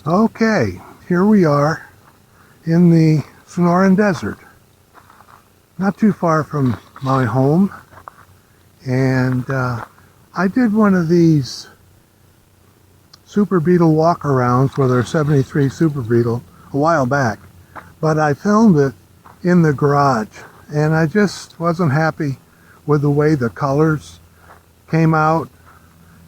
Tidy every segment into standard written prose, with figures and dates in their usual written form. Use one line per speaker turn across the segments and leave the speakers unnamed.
Okay, here we are in the Sonoran Desert, not too far from my home, and I did one of these Super Beetle walk-arounds with our 73 Super Beetle a while back, but I filmed it in the garage, and I just wasn't happy with the way the colors came out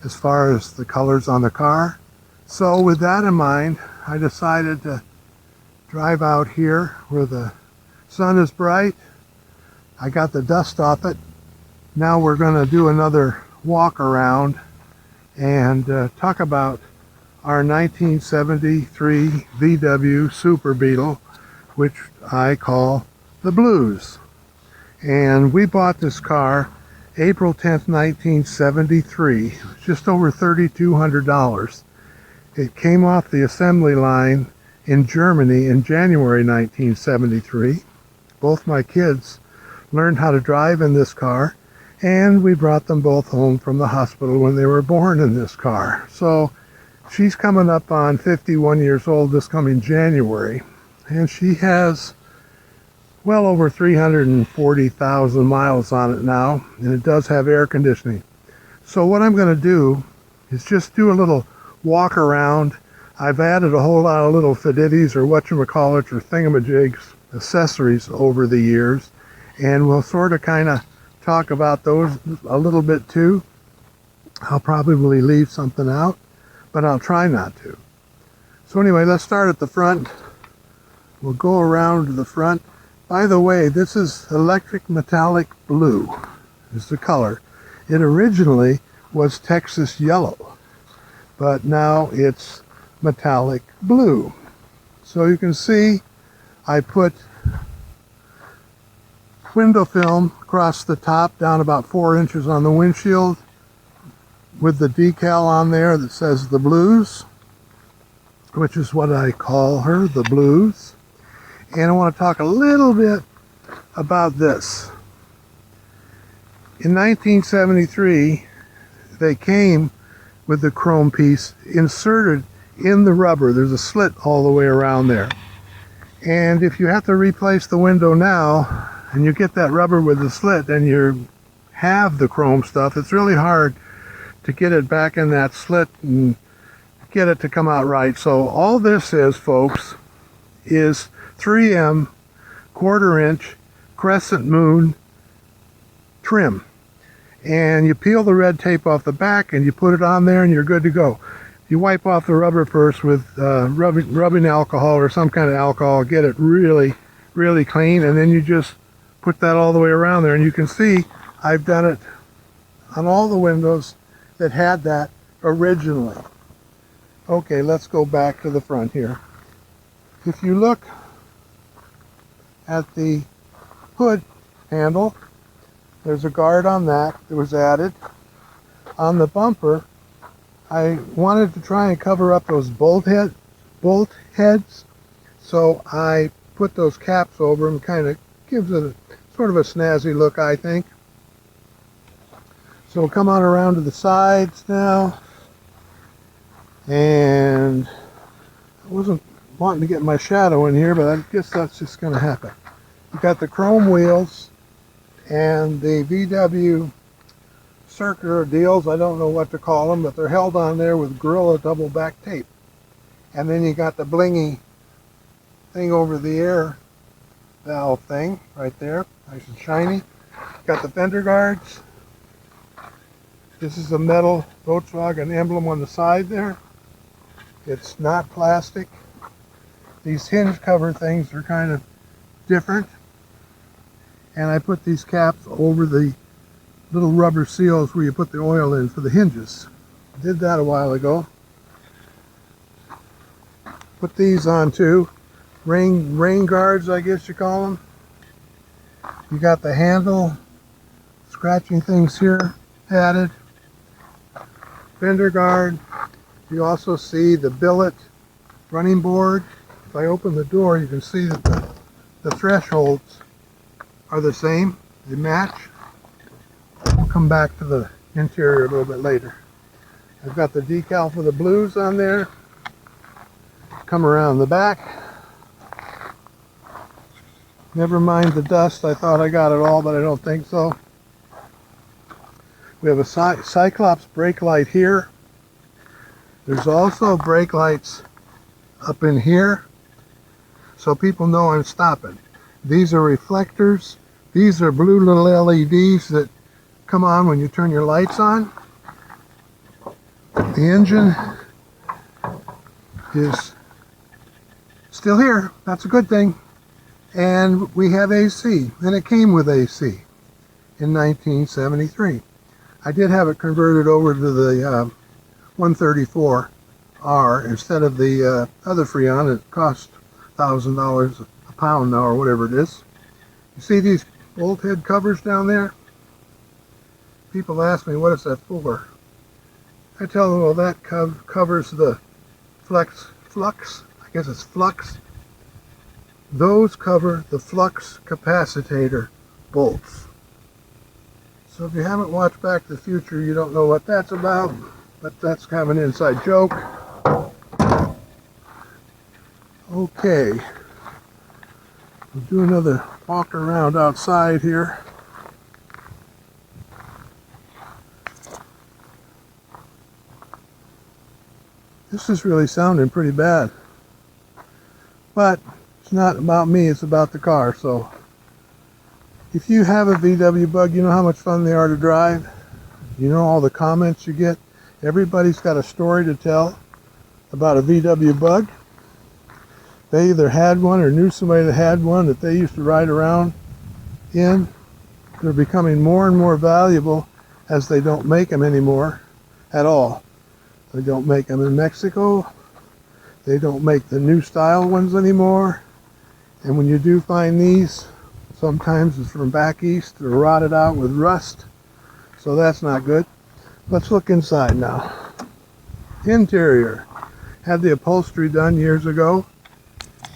as far as the colors on the car. So with that in mind, I decided to drive out here where the sun is bright. I got the dust off it. Now we're going to do another walk around and talk about our 1973 VW Super Beetle, which I call the Blues. And we bought this car April 10th, 1973, just over $3,200. It came off the assembly line in Germany in January 1973. Both my kids learned how to drive in this car, and we brought them both home from the hospital when they were born in this car. So she's coming up on 51 years old this coming January, and she has well over 340,000 miles on it now, and it does have air conditioning. So what I'm going to do is just do a little walk around. I've added a whole lot of little fiddities or whatchamacallit or thingamajigs, accessories over the years, and we'll sort of kind of talk about those a little bit too. I'll probably leave something out, but I'll try not to. So anyway, let's start at the front. We'll go around to the front. By the way, this is electric metallic blue is the color. It originally was Texas yellow, but now it's metallic blue. So you can see I put window film across the top down about 4 inches on the windshield with the decal on there that says the Blues, which is what I call her, the Blues. And I want to talk a little bit about this. In 1973, they came with the chrome piece inserted in the rubber. There's a slit all the way around there. And if you have to replace the window now, and you get that rubber with the slit, and you have the chrome stuff, it's really hard to get it back in that slit and get it to come out right. So all this is, folks, is 3M 1/4 inch crescent moon trim. And you peel the red tape off the back and you put it on there and you're good to go. You wipe off the rubber first with rubbing alcohol or some kind of alcohol, get it really, really clean, and then you just put that all the way around there. And you can see I've done it on all the windows that had that originally. Okay, let's go back to the front here. If you look at the hood handle, there's a guard on that was added. On the bumper, I wanted to try and cover up those bolt heads, so I put those caps over them. Kind of gives it a sort of a snazzy look, I think. So we'll come on around to the sides now, and I wasn't wanting to get my shadow in here, but I guess that's just going to happen. You got the chrome wheels and the VW circular deals. I don't know what to call them, but they're held on there with Gorilla double back tape. And then you got the blingy thing over the air valve thing right there, nice and shiny. Got the fender guards. This is a metal Volkswagen emblem on the side there. It's not plastic. These hinge cover things are kind of different. And I put these caps over the little rubber seals where you put the oil in for the hinges. I did that a while ago. Put these on too. Rain guards, I guess you call them. You got the handle scratching things here added. Fender guard. You also see the billet running board. If I open the door, you can see that the thresholds are the same. They match. We'll come back to the interior a little bit later. I've got the decal for the Blues on there. come around the back. Never mind the dust. I thought I got it all, but I don't think so. We have a Cyclops brake light here. There's also brake lights up in here, so people know I'm stopping. These are reflectors. These are blue little LEDs that come on when you turn your lights on. The engine is still here. That's a good thing. And we have AC, and it came with AC in 1973. I did have it converted over to the 134R instead of the other Freon. It cost $1,000 a pound now, or whatever it is. You see these bolt head covers down there? People ask me, what is that for? I tell them, well, that covers the flux, I guess it's flux. Those cover the flux capacitor bolts. So if you haven't watched Back to the Future, you don't know what that's about, but that's kind of an inside joke. Okay, we'll do another walk around outside here. This is really sounding pretty bad, but it's not about me, it's about the car. So if you have a VW Bug, you know how much fun they are to drive. You know all the comments you get. Everybody's got a story to tell about a VW Bug. They either had one or knew somebody that had one that they used to ride around in. They're becoming more and more valuable as they don't make them anymore at all. They don't make them in Mexico. They don't make the new style ones anymore. And when you do find these, sometimes it's from back east. They're rotted out with rust. So that's not good. Let's look inside now. Interior. Had the upholstery done years ago.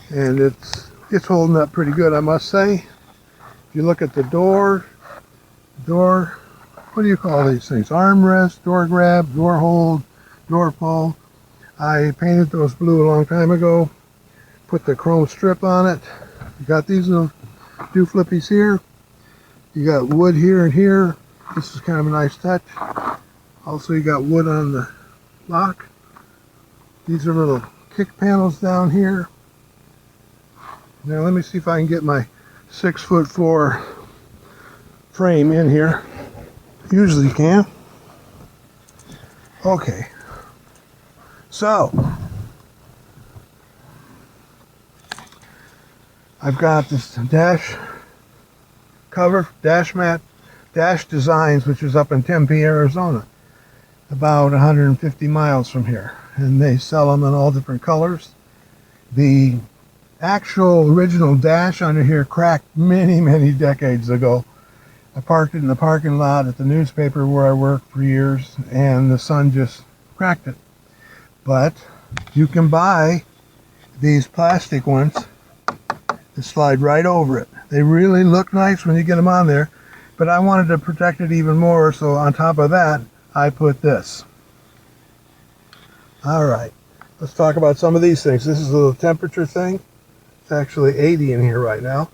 And it's holding up pretty good, I must say. If you look at the door, what do you call these things? Armrest, door grab, door hold, door pull. I painted those blue a long time ago. Put the chrome strip on it. You got these little do flippies here. You got wood here and here. This is kind of a nice touch. Also, you got wood on the lock. These are little kick panels down here. Now let me see if I can get my 6'4" frame in here. Usually you can. Okay. So I've got this dash cover, dash mat, Dash Designs, which is up in Tempe, Arizona, about 150 miles from here. And they sell them in all different colors. The actual original dash under here cracked many decades ago. I parked it in the parking lot at the newspaper where I worked for years, and the sun just cracked it. But you can buy these plastic ones that slide right over it. They really look nice when you get them on there, but I wanted to protect it even more, so on top of that, I put this. All right, let's talk about some of these things. This is a little temperature thing. It's actually 80 in here right now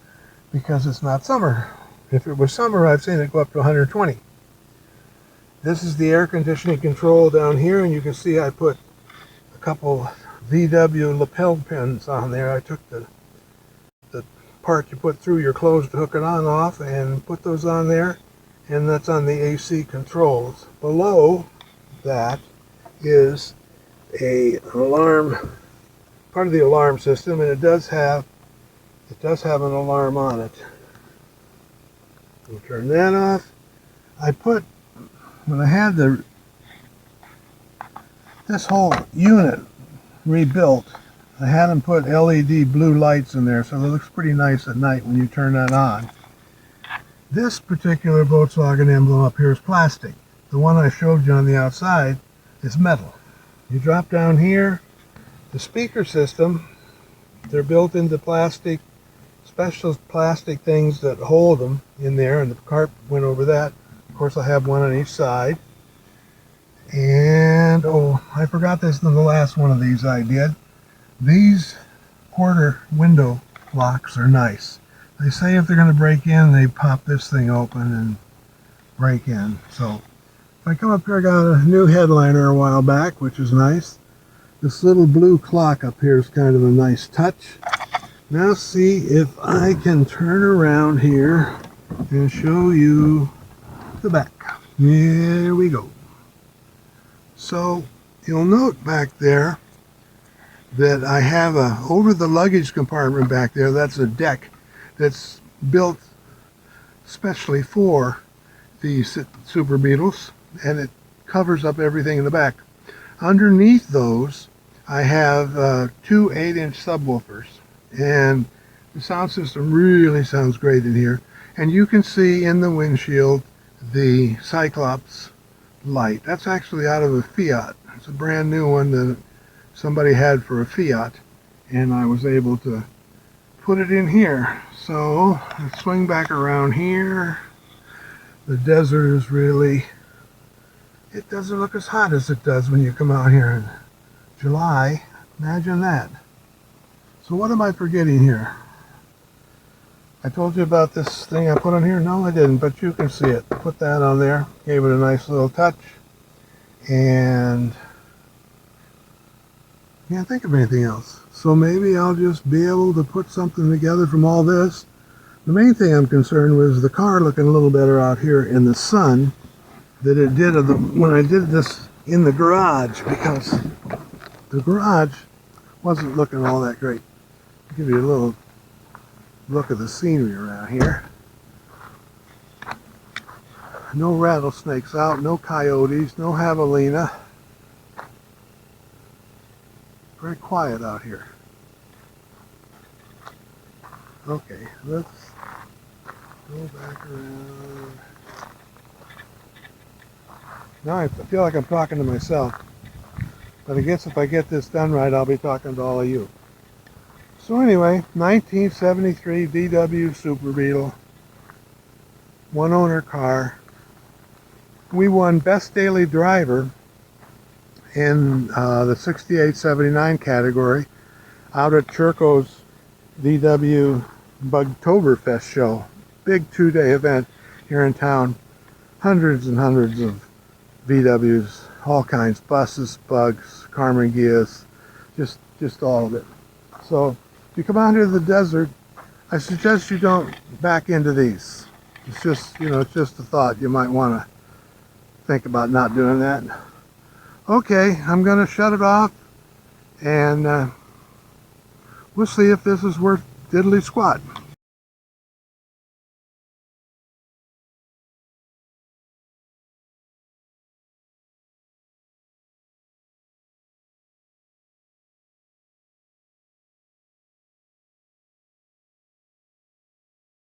because it's not summer. If it was summer, I've seen it go up to 120. This is the air conditioning control down here, and you can see I put a couple VW lapel pins on there. I took the part you put through your clothes to hook it on off and put those on there, and that's on the AC controls. Below that is an alarm, part of the alarm system, and it does have an alarm on it. We'll turn that off. When I had this whole unit rebuilt, I had them put LED blue lights in there, so it looks pretty nice at night when you turn that on. This particular Volkswagen emblem up here is plastic. The one I showed you on the outside is metal. You drop down here, the speaker system, they're built into plastic, special plastic things that hold them in there, and the carpet went over that. Of course, I have one on each side. And, oh, I forgot this in the last one of these I did. These quarter window locks are nice. They say if they're going to break in, they pop this thing open and break in. So if I come up here, I got a new headliner a while back, which is nice. This little blue clock up here is kind of a nice touch. Now see if I can turn around here and show you the back. Here we go. So you'll note back there that I have over the luggage compartment back there, that's a deck that's built specially for the Super Beetles, and it covers up everything in the back. Underneath those, I have two 8-inch subwoofers, and the sound system really sounds great in here. And you can see in the windshield the Cyclops light. That's actually out of a Fiat. It's a brand new one that somebody had for a Fiat, and I was able to put it in here. So let's swing back around here. The desert is really, it doesn't look as hot as it does when you come out here in July. Imagine that. So what am I forgetting here? I told you about this thing I put on here? No, I didn't, but you can see it. Put that on there. Gave it a nice little touch. And can't think of anything else. So maybe I'll just be able to put something together from all this. The main thing I'm concerned with is the car looking a little better out here in the sun than it did when I did this in the garage, because the garage wasn't looking all that great. I'll give you a little look at the scenery around here. No rattlesnakes out, no coyotes, no javelina. Very quiet out here. Okay, let's go back around. Now I feel like I'm talking to myself, but I guess if I get this done right, I'll be talking to all of you. So anyway, 1973 VW Super Beetle, one owner car. We won Best Daily Driver in the 68-79 category out at Churco's VW Bugtoberfest show. Big 2-day event here in town. Hundreds and hundreds of VWs, all kinds, buses, bugs, Carmen Gias, just all of it. So if you come out here to the desert, I suggest you don't back into these. It's just, it's just a thought. You might want to think about not doing that. Okay, I'm going to shut it off, and we'll see if this is worth diddly squat.